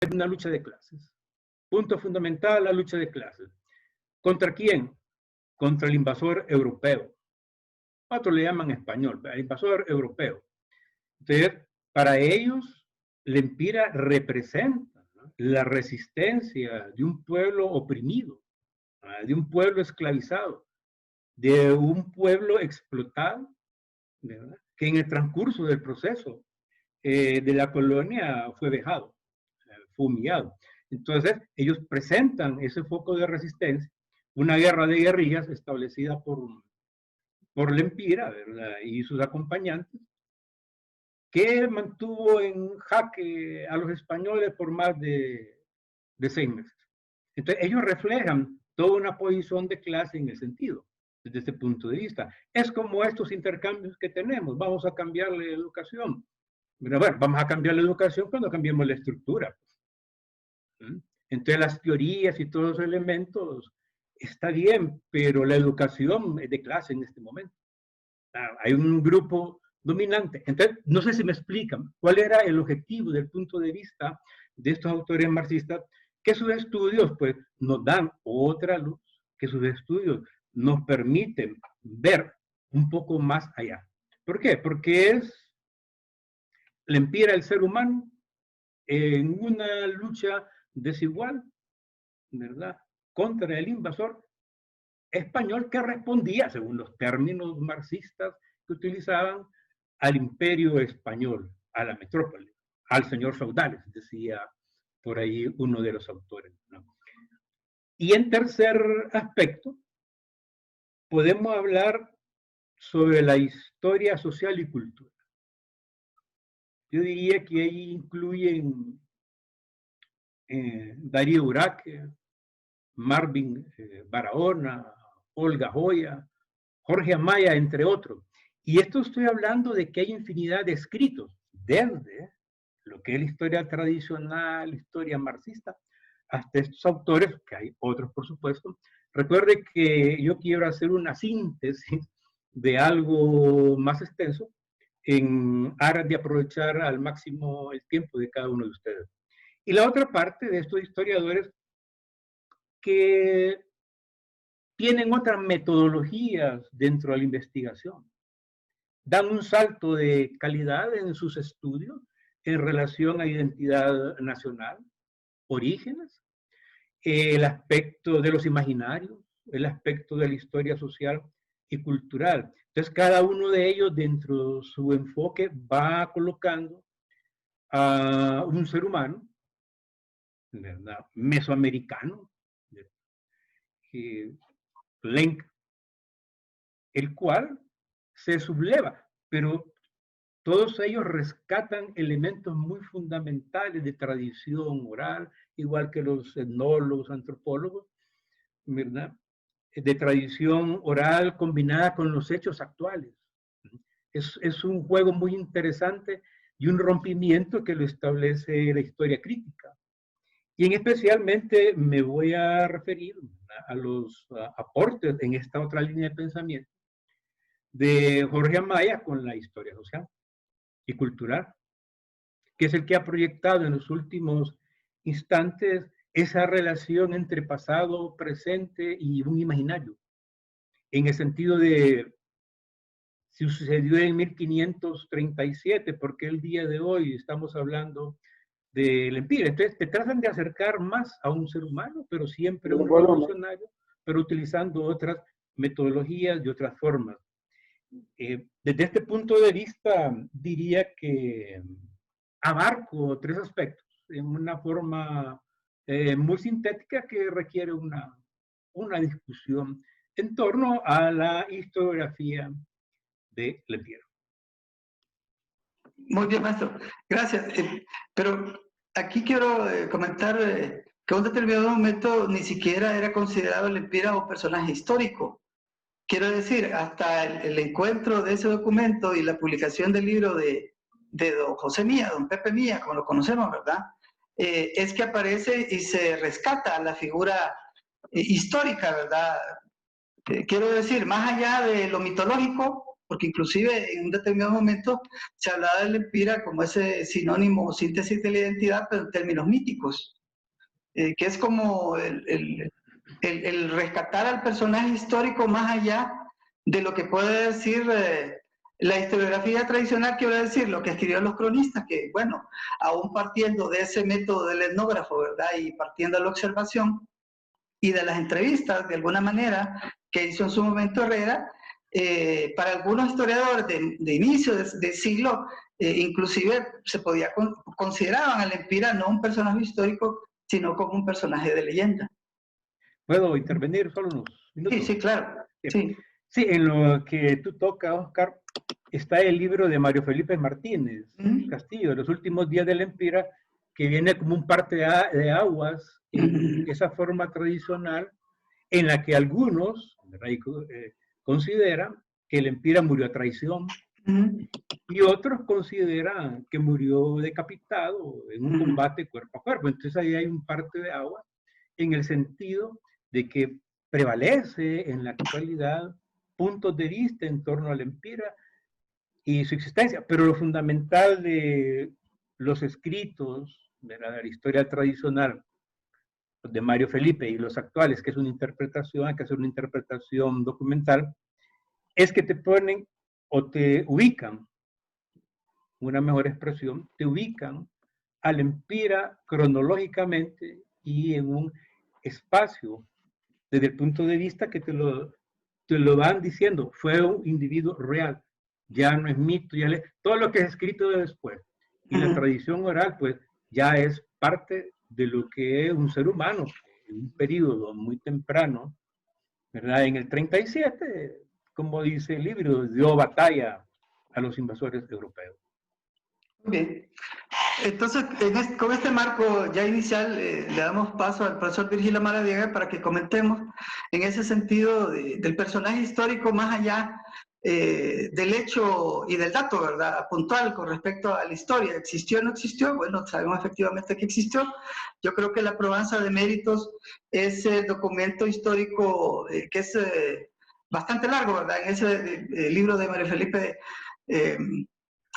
es una lucha de clases. Punto fundamental, la lucha de clases. ¿Contra quién? Contra el invasor europeo. Otros le llaman español, el invasor europeo. Entonces, para ellos, el Empira representa, ¿no?, la resistencia de un pueblo oprimido, de un pueblo esclavizado, de un pueblo explotado, ¿verdad?, que en el transcurso del proceso de la colonia fue vejado, fue humillado. Entonces, ellos presentan ese foco de resistencia, una guerra de guerrillas establecida por el Empira, ¿verdad?, y sus acompañantes, que mantuvo en jaque a los españoles por más de 6 meses. Entonces, ellos reflejan toda una posición de clase en el sentido, desde este punto de vista. Es como estos intercambios que tenemos. Vamos a cambiar la educación. Bueno, vamos a cambiar la educación cuando cambiemos la estructura. Entonces, las teorías y todos los elementos está bien, pero la educación es de clase en este momento. Hay un grupo dominante. Entonces, no sé si me explican cuál era el objetivo desde el punto de vista de estos autores marxistas, que sus estudios pues nos dan otra luz, que sus estudios nos permiten ver un poco más allá. ¿Por qué? Porque es la empira del ser humano en una lucha desigual, ¿verdad?, contra el invasor español que respondía, según los términos marxistas que utilizaban, al imperio español, a la metrópoli, al señor feudal, decía por ahí uno de los autores, ¿no? Y en tercer aspecto, podemos hablar sobre la historia social y cultural. Yo diría que ahí incluyen Darío Uraque, Marvin Barahona, Olga Joya, Jorge Amaya, entre otros. Y esto estoy hablando de que hay infinidad de escritos, desde lo que es la historia tradicional, historia marxista, hasta estos autores, que hay otros por supuesto. Recuerde que yo quiero hacer una síntesis de algo más extenso en aras de aprovechar al máximo el tiempo de cada uno de ustedes. Y la otra parte de estos historiadores que tienen otras metodologías dentro de la investigación. Dan un salto de calidad en sus estudios en relación a identidad nacional, orígenes, el aspecto de los imaginarios, el aspecto de la historia social y cultural. Entonces, cada uno de ellos, dentro de su enfoque, va colocando a un ser humano, ¿verdad?, mesoamericano, Lenk, el cual se subleva, pero todos ellos rescatan elementos muy fundamentales de tradición oral, igual que los etnólogos, antropólogos, ¿verdad?, de tradición oral combinada con los hechos actuales. Es un juego muy interesante y un rompimiento que lo establece la historia crítica. Y en especialmente me voy a referir a los aportes en esta otra línea de pensamiento de Jorge Amaya con la historia social y cultural, que es el que ha proyectado en los últimos instantes esa relación entre pasado, presente y un imaginario, en el sentido de si sucedió en 1537, porque el día de hoy estamos hablando del Empira. Entonces te tratan de acercar más a un ser humano, pero siempre un revolucionario, pero utilizando otras metodologías y otras formas. Desde este punto de vista, diría que abarco 3 aspectos en una forma muy sintética que requiere una discusión en torno a la historiografía de Lempiero. Muy bien, maestro. Gracias. Pero aquí quiero comentar que en un determinado momento ni siquiera era considerado Lempiero un personaje histórico. Quiero decir, hasta el encuentro de ese documento y la publicación del libro de don José Mía, don Pepe Mía, como lo conocemos, ¿verdad? Es que aparece y se rescata la figura histórica, ¿verdad? Quiero decir, más allá de lo mitológico, porque inclusive en un determinado momento se hablaba del Empira como ese sinónimo o síntesis de la identidad, pero en términos míticos, que es como el rescatar al personaje histórico más allá de lo que puede decir la historiografía tradicional, quiero decir, lo que escribieron los cronistas, que bueno, aún partiendo de ese método del etnógrafo, ¿verdad? Y partiendo de la observación y de las entrevistas, de alguna manera, que hizo en su momento Herrera, para algunos historiadores de inicio de siglo, inclusive se podía consideraban al Empira no un personaje histórico, sino como un personaje de leyenda. ¿Puedo intervenir solo unos minutos? Sí, claro. Sí. Sí, en lo que tú tocas, Oscar, está el libro de Mario Felipe Martínez Castillo, Los últimos días del Empira, que viene como un parte de aguas en esa forma tradicional en la que algunos consideran que el Empira murió a traición y otros consideran que murió decapitado en un combate cuerpo a cuerpo. Entonces ahí hay un parte de agua en el sentido de que prevalece en la actualidad puntos de vista en torno al Empira y su existencia, pero lo fundamental de los escritos de la historia tradicional de Mario Felipe y los actuales, que es una interpretación, hay que hacer una interpretación documental, es que te ponen o te ubican, una mejor expresión, te ubican al Empira cronológicamente y en un espacio desde el punto de vista que te lo van diciendo, fue un individuo real, ya no es mito, todo lo que es escrito de después. Y la tradición oral, pues, ya es parte de lo que es un ser humano, en un periodo muy temprano, ¿verdad? En el 37, como dice el libro, dio batalla a los invasores europeos. Muy bien. Entonces, con este marco ya inicial, le damos paso al profesor Virgilio Maradiaga para que comentemos en ese sentido del personaje histórico más allá del hecho y del dato, ¿verdad? Puntual con respecto a la historia. ¿Existió o no existió? Bueno, sabemos efectivamente que existió. Yo creo que la probanza de méritos es el documento histórico que es bastante largo, ¿verdad? En ese libro de María Felipe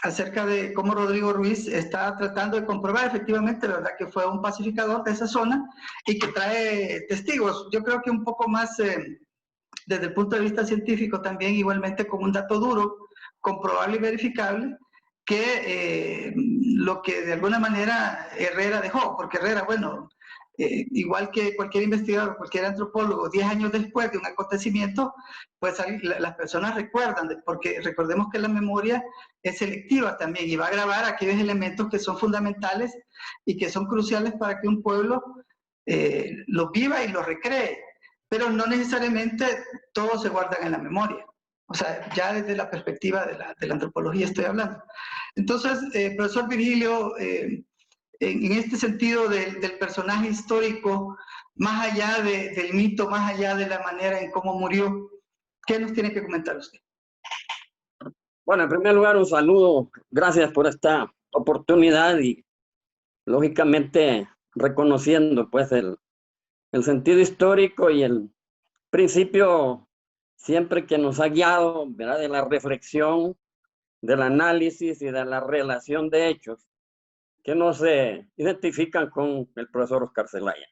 acerca de cómo Rodrigo Ruiz está tratando de comprobar efectivamente, ¿verdad?, que fue un pacificador de esa zona y que trae testigos. Yo creo que un poco más desde el punto de vista científico también, igualmente con un dato duro, comprobable y verificable, que lo que de alguna manera Herrera dejó, porque Herrera, bueno, igual que cualquier investigador, cualquier antropólogo, 10 años después de un acontecimiento, pues las personas recuerdan, porque recordemos que la memoria es selectiva también y va a grabar aquellos elementos que son fundamentales y que son cruciales para que un pueblo los viva y los recree, pero no necesariamente todos se guardan en la memoria. O sea, ya desde la perspectiva de la antropología estoy hablando. Entonces, profesor Virgilio, en este sentido del personaje histórico, más allá del mito, más allá de la manera en cómo murió, ¿qué nos tiene que comentar usted? Bueno, en primer lugar, un saludo. Gracias por esta oportunidad y, lógicamente, reconociendo pues el sentido histórico y el principio siempre que nos ha guiado, ¿verdad?, de la reflexión, del análisis y de la relación de hechos que nos identifican con el profesor Oscar Zelaya.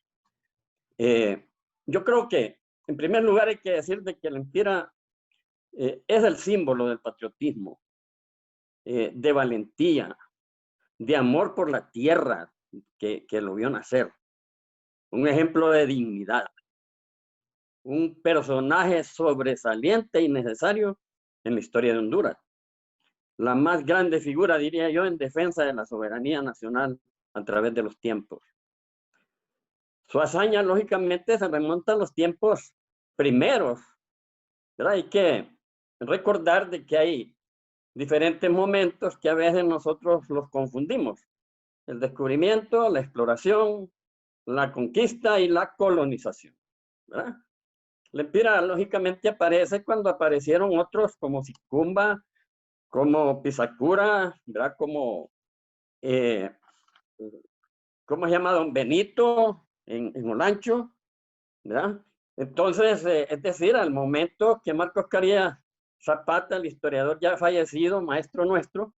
Yo creo que, en primer lugar, hay que decir de que el Empira es el símbolo del patriotismo, de valentía, de amor por la tierra que lo vio nacer, un ejemplo de dignidad, un personaje sobresaliente y necesario en la historia de Honduras. La más grande figura, diría yo, en defensa de la soberanía nacional a través de los tiempos. Su hazaña, lógicamente, se remonta a los tiempos primeros, ¿verdad? Hay que recordar de que hay diferentes momentos que a veces nosotros los confundimos. El descubrimiento, la exploración, la conquista y la colonización, ¿verdad? El Empira, lógicamente, aparece cuando aparecieron otros como Sicumba, como Pisacura, ¿verdad? Como, ¿cómo se llama? Don Benito en Olancho, ¿verdad? Entonces, es decir, al momento que Marcos Caría Zapata, el historiador ya fallecido, maestro nuestro,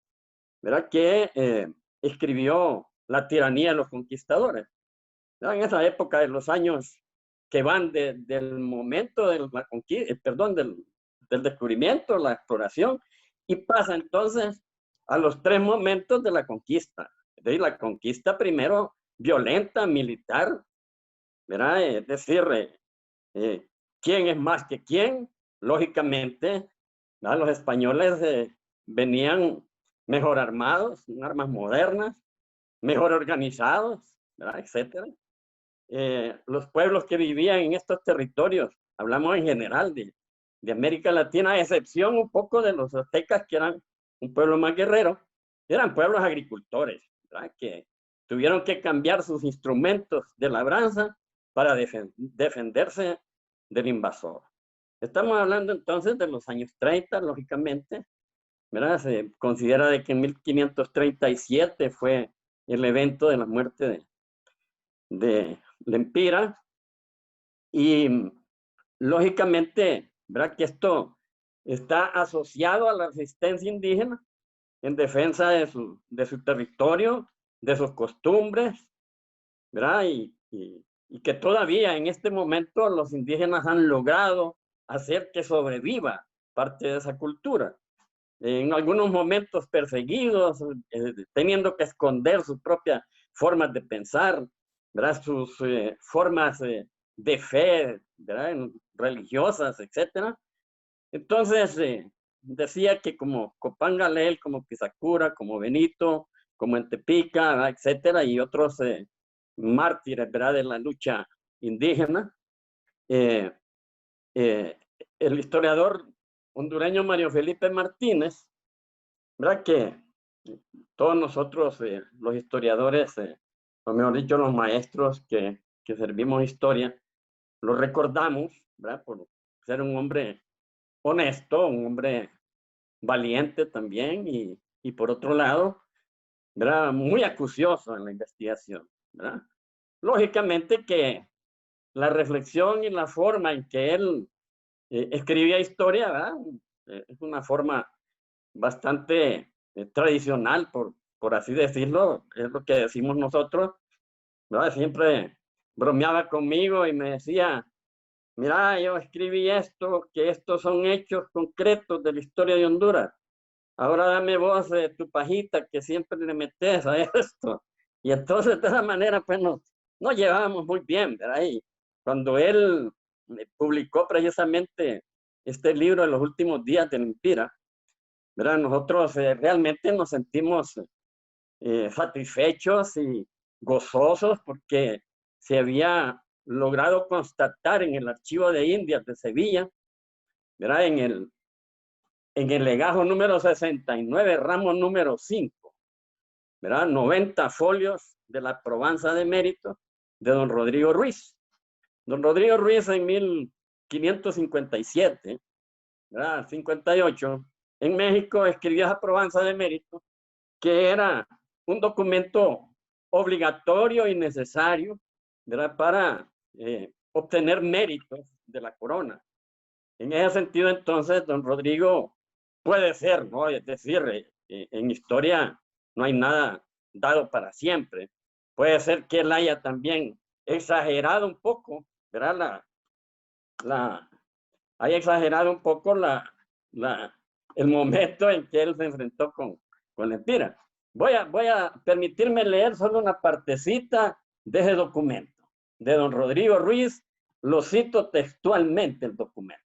¿verdad? Que escribió La tiranía de los conquistadores. ¿Verdad? En esa época de los años que van del momento de la conquista, perdón, del descubrimiento, la exploración, y pasa entonces a los 3 momentos de la conquista. Es decir, la conquista primero violenta, militar, ¿verdad? Es decir, ¿quién es más que quién? Lógicamente, ¿verdad? Los españoles venían mejor armados, con armas modernas, mejor organizados, ¿verdad? Etcétera. Los pueblos que vivían en estos territorios, hablamos en general de América Latina, a excepción un poco de los aztecas, que eran un pueblo más guerrero, eran pueblos agricultores, ¿verdad? Que tuvieron que cambiar sus instrumentos de labranza para defenderse del invasor. Estamos hablando entonces de los años 30, lógicamente, ¿verdad? Se considera de que en 1537 fue el evento de la muerte de Lempira, y lógicamente, ¿verdad? Que esto está asociado a la resistencia indígena en defensa de su territorio, de sus costumbres, ¿verdad? Y que todavía en este momento los indígenas han logrado hacer que sobreviva parte de esa cultura. En algunos momentos perseguidos, teniendo que esconder sus propias formas de pensar, ¿verdad? Sus formas de fe, ¿verdad? Religiosas, etc. Entonces, decía que como Copán Galel, como Pizacura, como Benito, como Entepica, ¿verdad? Etcétera, y otros mártires, ¿verdad? De la lucha indígena, el historiador hondureño Mario Felipe Martínez, ¿verdad? Que todos nosotros, los historiadores, o mejor dicho, los maestros que servimos historia, lo recordamos, ¿verdad? Por ser un hombre honesto, un hombre valiente también, y por otro lado, ¿verdad? Muy acucioso en la investigación, ¿verdad? Lógicamente que la reflexión y la forma en que él escribía historia, ¿verdad? Es una forma bastante tradicional, por así decirlo, es lo que decimos nosotros, ¿verdad? Siempre bromeaba conmigo y me decía, mira, yo escribí esto, que estos son hechos concretos de la historia de Honduras. Ahora dame vos tu pajita que siempre le metes a esto. Y entonces de esa manera pues nos llevábamos muy bien, ¿verdad? Y cuando él publicó precisamente este libro de los últimos días de Lempira, ¿verdad? Nosotros realmente nos sentimos satisfechos y gozosos porque se había logrado constatar en el Archivo de Indias de Sevilla, ¿verdad? En el legajo número 69, ramo número 5, ¿verdad? 90 folios de la probanza de mérito de don Rodrigo Ruiz. Don Rodrigo Ruiz en 1557, ¿verdad? 58, en México escribió esa probanza de mérito, que era un documento obligatorio y necesario, ¿verdad? Para obtener méritos de la corona. En ese sentido, entonces, don Rodrigo puede ser, ¿no? Es decir, en historia no hay nada dado para siempre. Puede ser que él haya también exagerado un poco, ¿verdad? Haya exagerado un poco el momento en que él se enfrentó con Lempira. Voy a permitirme leer solo una partecita de ese documento, de don Rodrigo Ruiz. Lo cito textualmente el documento.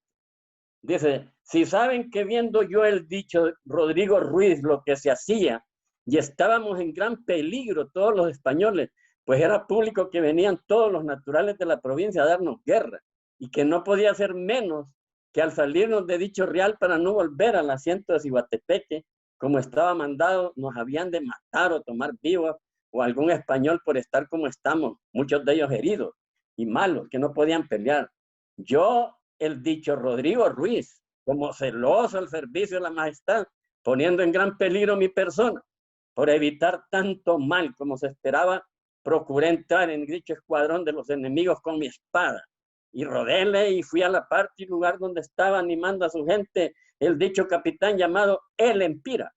Dice, si saben que viendo yo el dicho Rodrigo Ruiz lo que se hacía y estábamos en gran peligro todos los españoles, pues era público que venían todos los naturales de la provincia a darnos guerra y que no podía ser menos que al salirnos de dicho real para no volver al asiento de Ciguatepeque, como estaba mandado, nos habían de matar o tomar vivos o algún español por estar como estamos, muchos de ellos heridos y malos, que no podían pelear. Yo, el dicho Rodrigo Ruiz, como celoso al servicio de la majestad, poniendo en gran peligro mi persona, por evitar tanto mal como se esperaba, procuré entrar en dicho escuadrón de los enemigos con mi espada, y rodéle y fui a la parte y lugar donde estaba animando a su gente el dicho capitán llamado El Empira,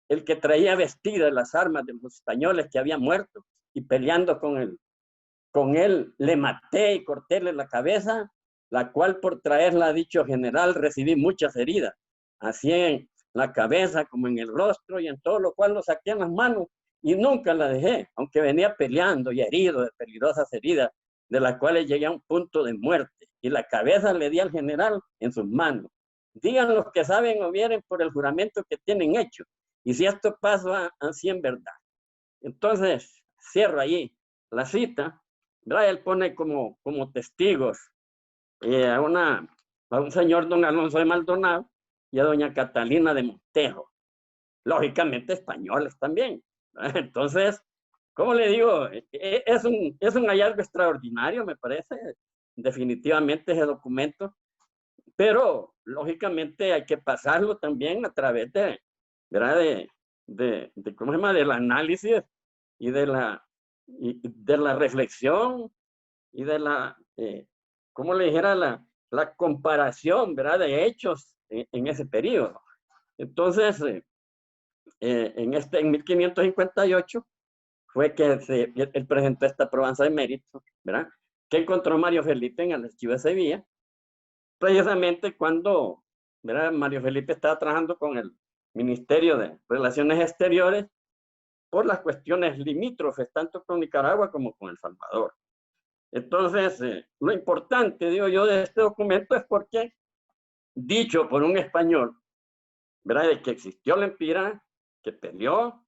el que traía vestidas las armas de los españoles que habían muerto, y peleando con él le maté y cortéle la cabeza, la cual por traerla, dicho general, recibí muchas heridas, así en la cabeza como en el rostro, y en todo lo cual lo saqué en las manos y nunca la dejé, aunque venía peleando y herido de peligrosas heridas, de las cuales llegué a un punto de muerte, y la cabeza le di al general en sus manos. Digan los que saben o vieren por el juramento que tienen hecho, y si esto pasa así en verdad. Entonces, cierro allí la cita, ¿verdad? Él pone como testigos a un señor don Alonso de Maldonado y a doña Catalina de Montejo, lógicamente españoles también, ¿verdad? Entonces, ¿cómo le digo? Es un hallazgo extraordinario, me parece, definitivamente ese documento, pero lógicamente hay que pasarlo también a través ¿verdad? ¿Cómo se llama? Del análisis y de la reflexión y de ¿cómo le dijera? La comparación, ¿verdad? De hechos en ese periodo. Entonces, en 1558 fue que él presentó esta probanza de mérito, ¿verdad? Que encontró Mario Felipe en el archivo de Sevilla, precisamente cuando, ¿verdad? Mario Felipe estaba trabajando con el Ministerio de Relaciones Exteriores por las cuestiones limítrofes, tanto con Nicaragua como con El Salvador. Entonces, lo importante, digo yo, de este documento es porque, dicho por un español, ¿verdad? De que existió la Empira, que peleó,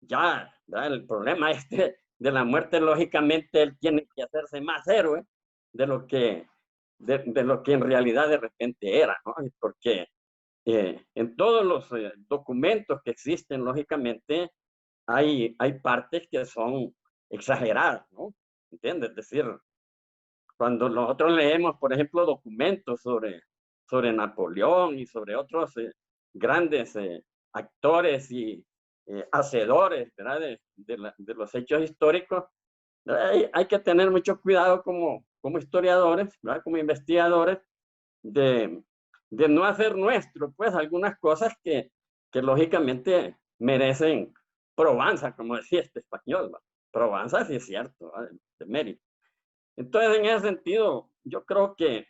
ya, ¿verdad? El problema de la muerte, lógicamente, él tiene que hacerse más héroe de lo que en realidad de repente era, ¿no? Porque en todos los documentos que existen, lógicamente, hay partes que son exageradas, ¿no? ¿Entiendes? Es decir, cuando nosotros leemos, por ejemplo, documentos sobre Napoleón y sobre otros grandes actores y hacedores, ¿verdad? De los hechos históricos, hay que tener mucho cuidado como historiadores, ¿verdad? Como investigadores, de no hacer nuestro, pues, algunas cosas que lógicamente merecen probanza, como decía este español, ¿no? Probanza, sí es cierto, ¿verdad? De mérito. Entonces, en ese sentido, yo creo que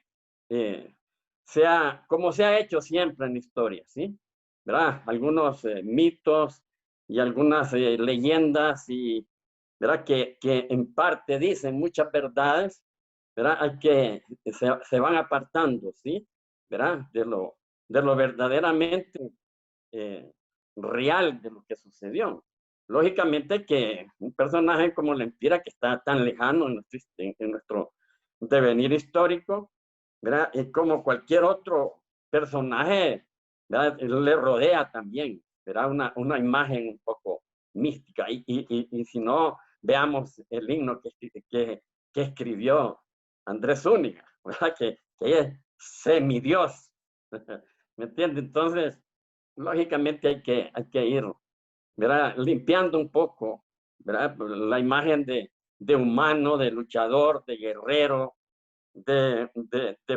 como se ha hecho siempre en la historia, ¿sí? ¿Verdad? Algunos mitos y algunas leyendas, y, ¿verdad? Que en parte dicen muchas verdades, ¿verdad? Se van apartando, ¿sí? ¿Verdad? De lo verdaderamente real de lo que sucedió. Lógicamente que un personaje como la Empira, que está tan lejano en nuestro devenir histórico, ¿verdad? Y como cualquier otro personaje, ¿verdad? Le rodea también, ¿verdad? Una imagen un poco mística. Y si no, veamos el himno que escribió Andrés Zúñiga, ¿verdad? Que es semidios, ¿me entiende? Entonces, lógicamente hay que ir, ¿verdad? Limpiando un poco, ¿verdad? La imagen de humano, de luchador, de guerrero, de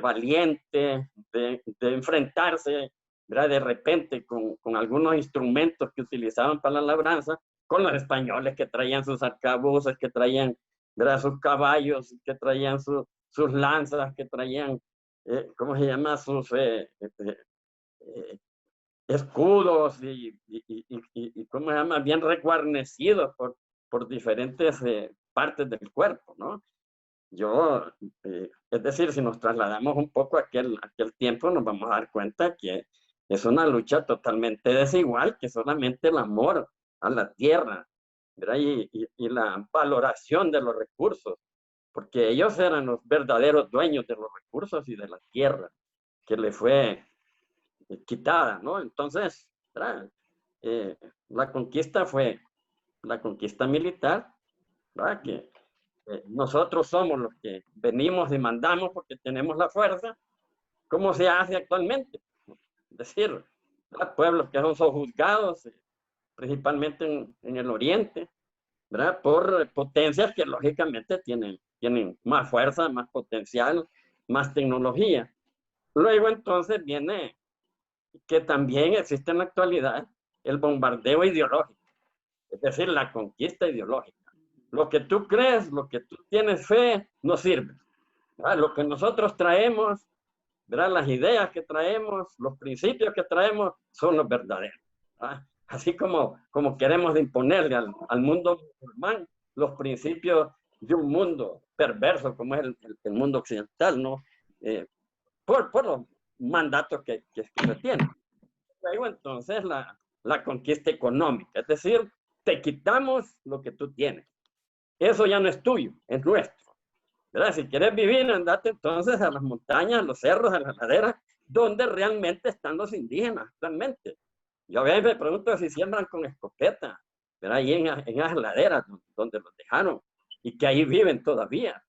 valiente, de enfrentarse, ¿verdad? De repente con algunos instrumentos que utilizaban para la labranza, con los españoles que traían sus arcabuces, que traían, ¿verdad? Sus caballos, que traían sus lanzas, que traían, ¿cómo se llama? Sus escudos y ¿cómo se llama? Bien reguarnecidos por diferentes partes del cuerpo, ¿no? Es decir, si nos trasladamos un poco a aquel tiempo, nos vamos a dar cuenta que es una lucha totalmente desigual, que solamente el amor a la tierra, ¿verdad? Y la valoración de los recursos, porque ellos eran los verdaderos dueños de los recursos y de la tierra, que le fue quitada, ¿no? Entonces, ¿verdad? La conquista fue la conquista militar, ¿verdad? Que nosotros somos los que venimos y mandamos porque tenemos la fuerza, como se hace actualmente. Es decir, ¿verdad? Pueblos que son sojuzgados, principalmente en el oriente, ¿verdad? Por potencias que lógicamente tienen más fuerza, más potencial, más tecnología. Luego entonces viene que también existe en la actualidad el bombardeo ideológico, es decir, la conquista ideológica. Lo que tú crees, lo que tú tienes fe, no sirve. ¿Verdad? Lo que nosotros traemos, ¿verdad? Las ideas que traemos, los principios que traemos, son los verdaderos. ¿Verdad? Así como queremos imponerle al mundo musulmán los principios de un mundo perverso como es el mundo occidental, ¿no? Por los mandatos que se tienen. Luego entonces la conquista económica, es decir, te quitamos lo que tú tienes. Eso ya no es tuyo, es nuestro. ¿Verdad? Si quieres vivir, andate entonces a las montañas, a los cerros, a las laderas, donde realmente están los indígenas actualmente. Yo a veces me pregunto si siembran con escopeta, ¿verdad? Ahí en las laderas donde los dejaron y que ahí viven todavía.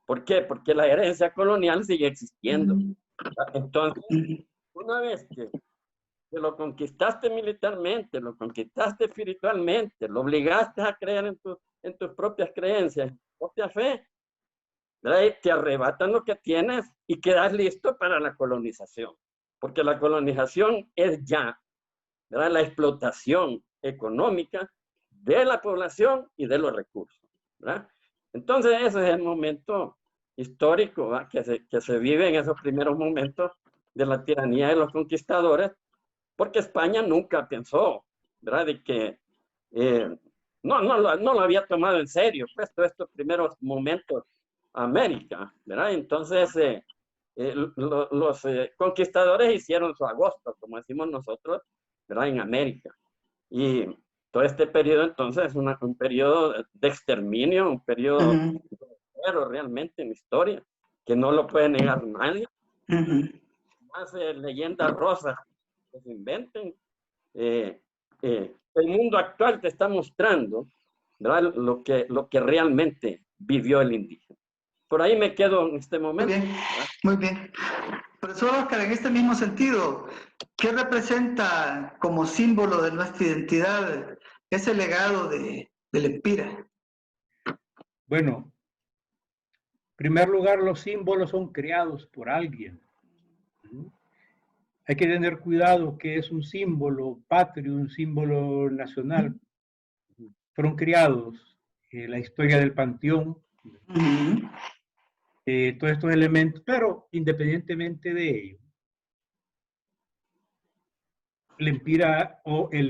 ¿Por qué? Porque la herencia colonial sigue existiendo. Entonces, una vez que lo conquistaste militarmente, lo conquistaste espiritualmente, lo obligaste a creer en tus propias creencias, en tu propia fe, ¿verdad? Te arrebatan lo que tienes y quedas listo para la colonización. Porque la colonización es ya, ¿verdad? La explotación económica de la población y de los recursos, ¿verdad? Entonces ese es el momento histórico, ¿verdad? Que se vive en esos primeros momentos de la tiranía de los conquistadores, porque España nunca pensó, ¿verdad? De que no lo había tomado en serio, pues todos estos primeros momentos América, ¿verdad? Entonces los conquistadores hicieron su agosto, como decimos nosotros, ¿verdad? En América. Y todo este periodo entonces es un periodo de exterminio, un periodo pero realmente en la historia, que no lo puede negar nadie. Más leyendas rosas que se inventen. El mundo actual te está mostrando, ¿verdad? Lo que realmente vivió el indígena. Por ahí me quedo en este momento. Muy bien, muy bien. Profesor Oscar, en este mismo sentido, ¿qué representa como símbolo de nuestra identidad ese legado del Empira? Bueno, en primer lugar, los símbolos son creados por alguien. Hay que tener cuidado que es un símbolo patrio, un símbolo nacional. Fueron creados la historia del panteón, todos estos elementos, pero independientemente de ello, el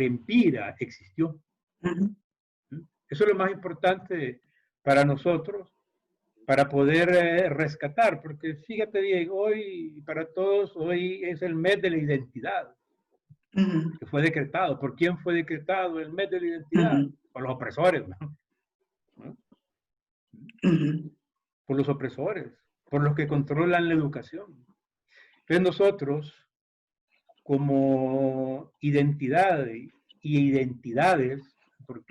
Empira existió. Eso es lo más importante para nosotros, para poder rescatar, porque fíjate, Diego, hoy para todos, hoy es el mes de la identidad, que fue decretado. ¿Por quién fue decretado el mes de la identidad? Por los opresores, ¿no? Por los opresores, por los que controlan la educación. Entonces nosotros, como identidad y identidades, porque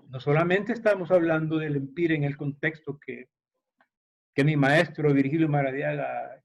no solamente estamos hablando del Empira en el contexto que mi maestro Virgilio Maradiaga